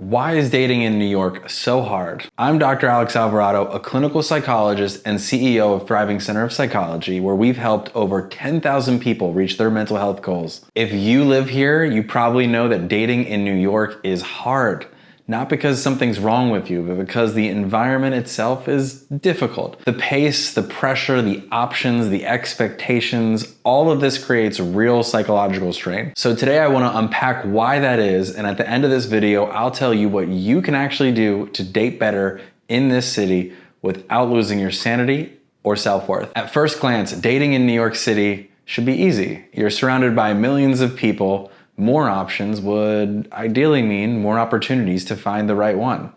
Why is dating in New York so hard? I'm Dr. Alex Alvarado, a clinical psychologist and CEO of Thriving Center of Psychology, where we've helped over 10,000 people reach their mental health goals. If you live here, you probably know that dating in New York is hard. Not because something's wrong with you, but because the environment itself is difficult. The pace, the pressure, the options, the expectations, all of this creates real psychological strain. So today I want to unpack why that is, and at the end of this video, I'll tell you what you can actually do to date better in this city without losing your sanity or self-worth. At first glance, dating in New York City should be easy. You're surrounded by millions of people. More options would ideally mean more opportunities to find the right one.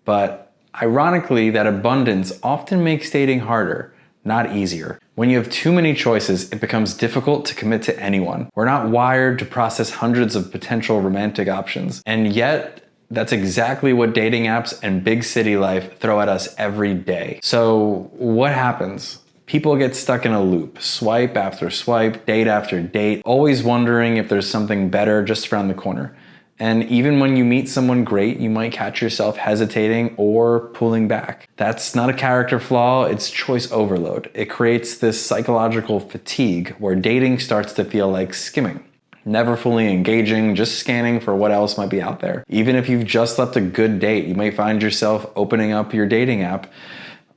But ironically, that abundance often makes dating harder, not easier. When you have too many choices, it becomes difficult to commit to anyone. We're not wired to process hundreds of potential romantic options. And yet, that's exactly what dating apps and big city life throw at us every day. So what happens? People get stuck in a loop, swipe after swipe, date after date, always wondering if there's something better just around the corner. And even when you meet someone great, you might catch yourself hesitating or pulling back. That's not a character flaw, it's choice overload. It creates this psychological fatigue where dating starts to feel like skimming. Never fully engaging, just scanning for what else might be out there. Even if you've just left a good date, you may find yourself opening up your dating app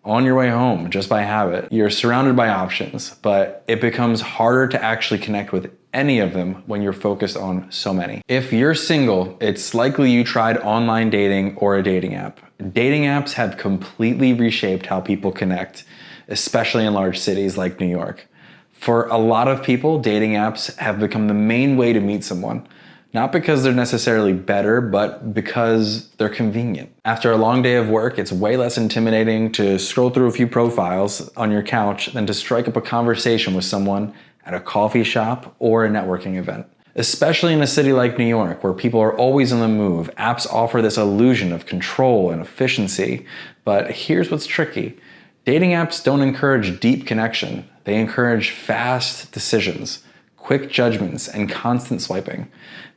on your way home, just by habit. You're surrounded by options, but it becomes harder to actually connect with any of them when you're focused on so many. If you're single, it's likely you tried online dating or a dating app. Dating apps have completely reshaped how people connect, especially in large cities like New York. For a lot of people, dating apps have become the main way to meet someone. Not because they're necessarily better, but because they're convenient. After a long day of work, it's way less intimidating to scroll through a few profiles on your couch than to strike up a conversation with someone at a coffee shop or a networking event. Especially in a city like New York, where people are always on the move, apps offer this illusion of control and efficiency. But here's what's tricky. Dating apps don't encourage deep connection. They encourage fast decisions, quick judgments, and constant swiping.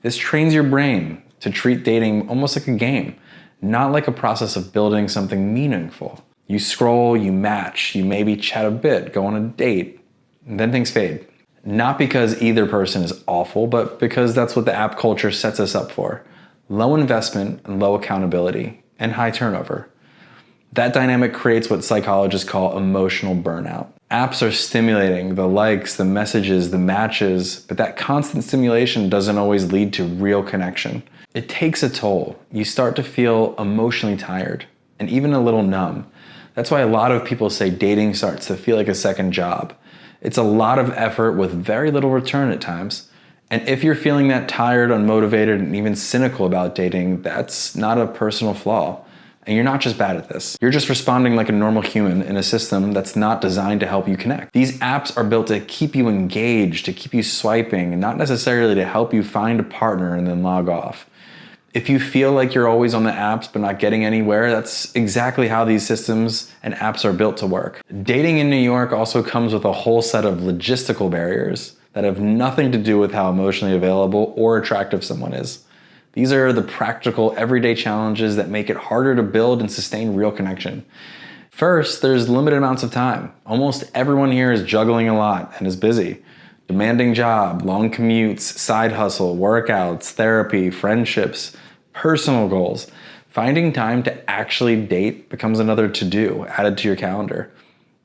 This trains your brain to treat dating almost like a game, not like a process of building something meaningful. You scroll, you match, you maybe chat a bit, go on a date, and then things fade. Not because either person is awful, but because that's what the app culture sets us up for. Low investment and low accountability, and high turnover. That dynamic creates what psychologists call emotional burnout. Apps are stimulating, the likes, the messages, the matches, but that constant stimulation doesn't always lead to real connection. It takes a toll. You start to feel emotionally tired and even a little numb. That's why a lot of people say dating starts to feel like a second job. It's a lot of effort with very little return at times. And if you're feeling that tired, unmotivated, and even cynical about dating, that's not a personal flaw. And you're not just bad at this. You're just responding like a normal human in a system that's not designed to help you connect. These apps are built to keep you engaged, to keep you swiping, and not necessarily to help you find a partner and then log off. If you feel like you're always on the apps but not getting anywhere, that's exactly how these systems and apps are built to work. Dating in New York also comes with a whole set of logistical barriers that have nothing to do with how emotionally available or attractive someone is. These are the practical, everyday challenges that make it harder to build and sustain real connection. First, there's limited amounts of time. Almost everyone here is juggling a lot and is busy. Demanding job, long commutes, side hustle, workouts, therapy, friendships, personal goals. Finding time to actually date becomes another to-do added to your calendar.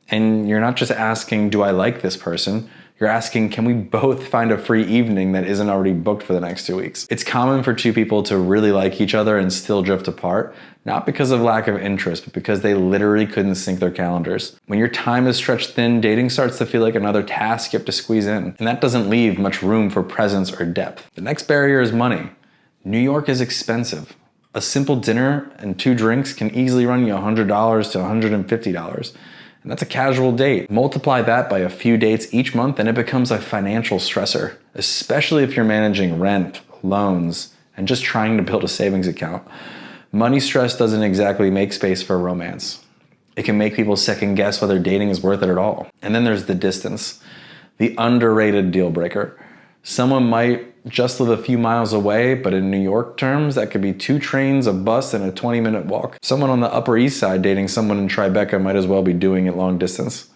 And you're not just asking, do I like this person? You're asking, can we both find a free evening that isn't already booked for the next 2 weeks? It's common for two people to really like each other and still drift apart, not because of lack of interest, but because they literally couldn't sync their calendars. When your time is stretched thin, dating starts to feel like another task you have to squeeze in, and that doesn't leave much room for presence or depth. The next barrier is money. New York is expensive. A simple dinner and 2 drinks can easily run you $100 to $150. And that's a casual date. Multiply that by a few dates each month and it becomes a financial stressor, especially if you're managing rent, loans, and just trying to build a savings account. Money stress doesn't exactly make space for romance. It can make people second guess whether dating is worth it at all. And then there's the distance, the underrated deal breaker. Someone might just live a few miles away, but in New York terms, that could be 2 trains, a bus, and a 20-minute walk. Someone on the Upper East Side dating someone in Tribeca might as well be doing it long distance.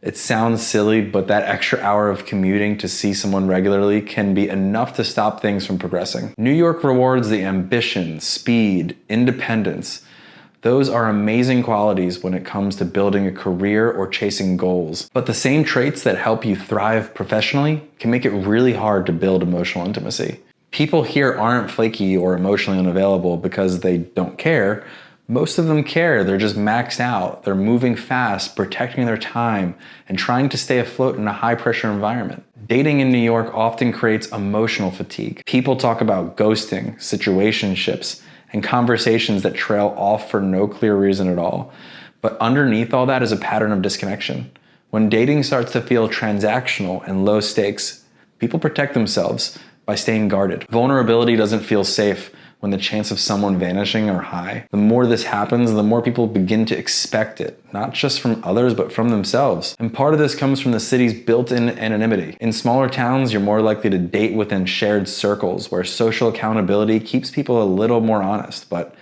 It sounds silly, but that extra hour of commuting to see someone regularly can be enough to stop things from progressing. New York rewards the ambition, speed, independence. Those are amazing qualities when it comes to building a career or chasing goals. But the same traits that help you thrive professionally can make it really hard to build emotional intimacy. People here aren't flaky or emotionally unavailable because they don't care. Most of them care. They're just maxed out. They're moving fast, protecting their time, and trying to stay afloat in a high-pressure environment. Dating in New York often creates emotional fatigue. People talk about ghosting, situationships, and conversations that trail off for no clear reason at all. But underneath all that is a pattern of disconnection. When dating starts to feel transactional and low stakes, people protect themselves by staying guarded. Vulnerability doesn't feel safe when the chance of someone vanishing are high. The more this happens, the more people begin to expect it, not just from others, but from themselves. And part of this comes from the city's built-in anonymity. In smaller towns, you're more likely to date within shared circles where social accountability keeps people a little more honest. But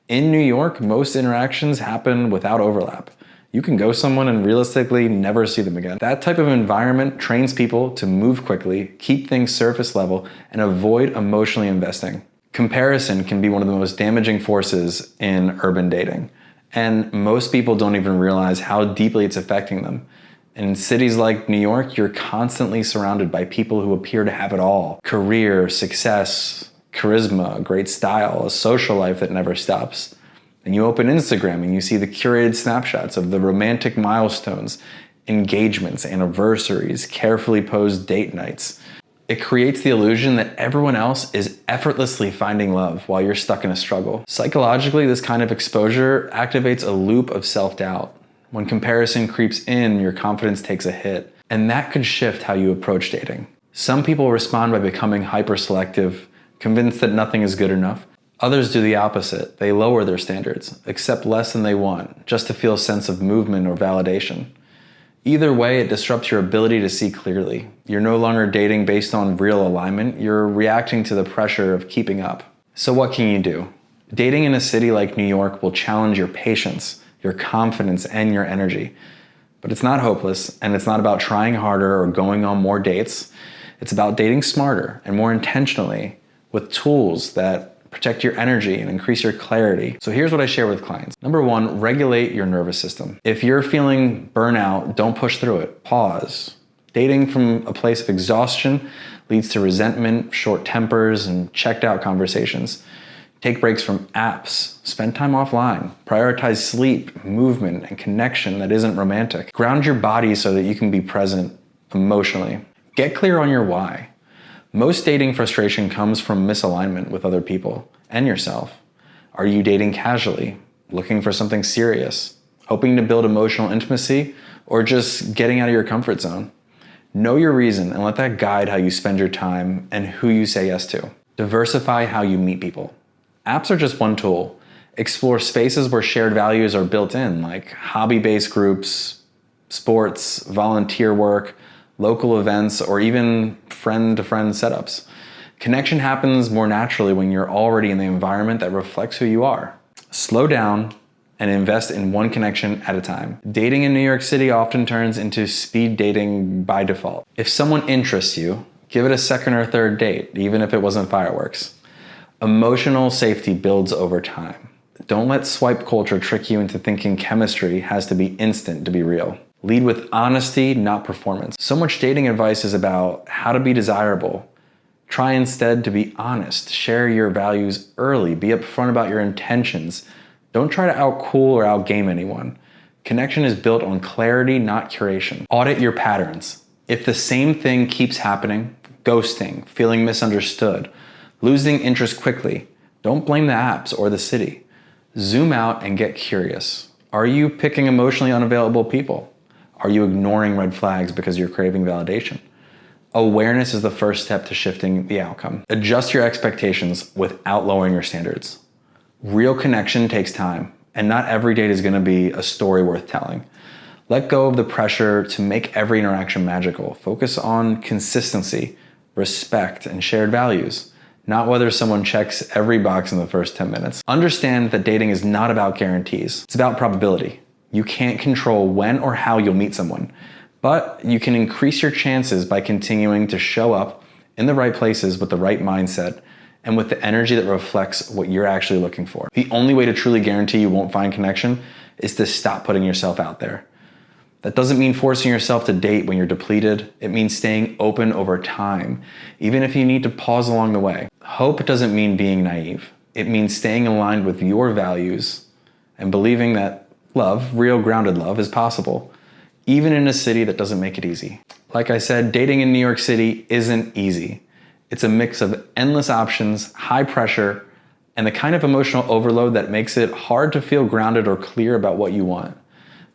in New York, most interactions happen without overlap. You can ghost someone and realistically never see them again. That type of environment trains people to move quickly, keep things surface level, and avoid emotionally investing. Comparison can be one of the most damaging forces in urban dating, and most people don't even realize how deeply it's affecting them. In cities like New York, you're constantly surrounded by people who appear to have it all: career, success, charisma, great style, a social life that never stops. And you open Instagram and you see the curated snapshots of the romantic milestones, engagements, anniversaries, carefully posed date nights. It creates the illusion that everyone else is effortlessly finding love while you're stuck in a struggle. Psychologically, this kind of exposure activates a loop of self-doubt. When comparison creeps in, your confidence takes a hit, and that could shift how you approach dating. Some people respond by becoming hyper-selective, convinced that nothing is good enough. Others do the opposite. They lower their standards, accept less than they want, just to feel a sense of movement or validation. Either way, it disrupts your ability to see clearly. You're no longer dating based on real alignment, you're reacting to the pressure of keeping up. So what can you do? Dating in a city like New York will challenge your patience, your confidence, and your energy. But it's not hopeless, and it's not about trying harder or going on more dates. It's about dating smarter and more intentionally with tools that protect your energy and increase your clarity. So here's what I share with clients. Number 1, regulate your nervous system. If you're feeling burnout, don't push through it. Pause. Dating from a place of exhaustion leads to resentment, short tempers, and checked out conversations. Take breaks from apps. Spend time offline. Prioritize sleep, movement, and connection that isn't romantic. Ground your body so that you can be present emotionally. Get clear on your why. Most dating frustration comes from misalignment with other people and yourself. Are you dating casually, looking for something serious, hoping to build emotional intimacy, or just getting out of your comfort zone? Know your reason and let that guide how you spend your time and who you say yes to. Diversify how you meet people. Apps are just one tool. Explore spaces where shared values are built in, like hobby-based groups, sports, volunteer work, local events, or even friend-to-friend setups. Connection happens more naturally when you're already in the environment that reflects who you are. Slow down and invest in one connection at a time. Dating in New York City often turns into speed dating by default. If someone interests you, give it a second or third date, even if it wasn't fireworks. Emotional safety builds over time. Don't let swipe culture trick you into thinking chemistry has to be instant to be real. Lead with honesty, not performance. So much dating advice is about how to be desirable. Try instead to be honest. Share your values early. Be upfront about your intentions. Don't try to outcool or outgame anyone. Connection is built on clarity, not curation. Audit your patterns. If the same thing keeps happening, ghosting, feeling misunderstood, losing interest quickly, don't blame the apps or the city. Zoom out and get curious. Are you picking emotionally unavailable people? Are you ignoring red flags because you're craving validation? Awareness is the first step to shifting the outcome. Adjust your expectations without lowering your standards. Real connection takes time, and not every date is going to be a story worth telling. Let go of the pressure to make every interaction magical. Focus on consistency, respect, and shared values, not whether someone checks every box in the first 10 minutes. Understand that dating is not about guarantees. It's about probability. You can't control when or how you'll meet someone, but you can increase your chances by continuing to show up in the right places with the right mindset and with the energy that reflects what you're actually looking for. The only way to truly guarantee you won't find connection is to stop putting yourself out there. That doesn't mean forcing yourself to date when you're depleted. It means staying open over time, even if you need to pause along the way. Hope doesn't mean being naive. It means staying aligned with your values and believing that love, real grounded love, is possible, even in a city that doesn't make it easy. Like I said, dating in New York City isn't easy. It's a mix of endless options, high pressure, and the kind of emotional overload that makes it hard to feel grounded or clear about what you want.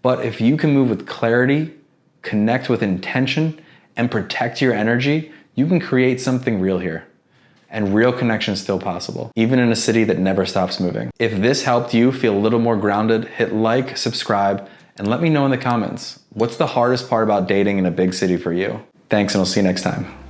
But if you can move with clarity, connect with intention, and protect your energy, you can create something real here. And real connection is still possible, even in a city that never stops moving. If this helped you feel a little more grounded, hit like, subscribe, and let me know in the comments. What's the hardest part about dating in a big city for you? Thanks, and I'll see you next time.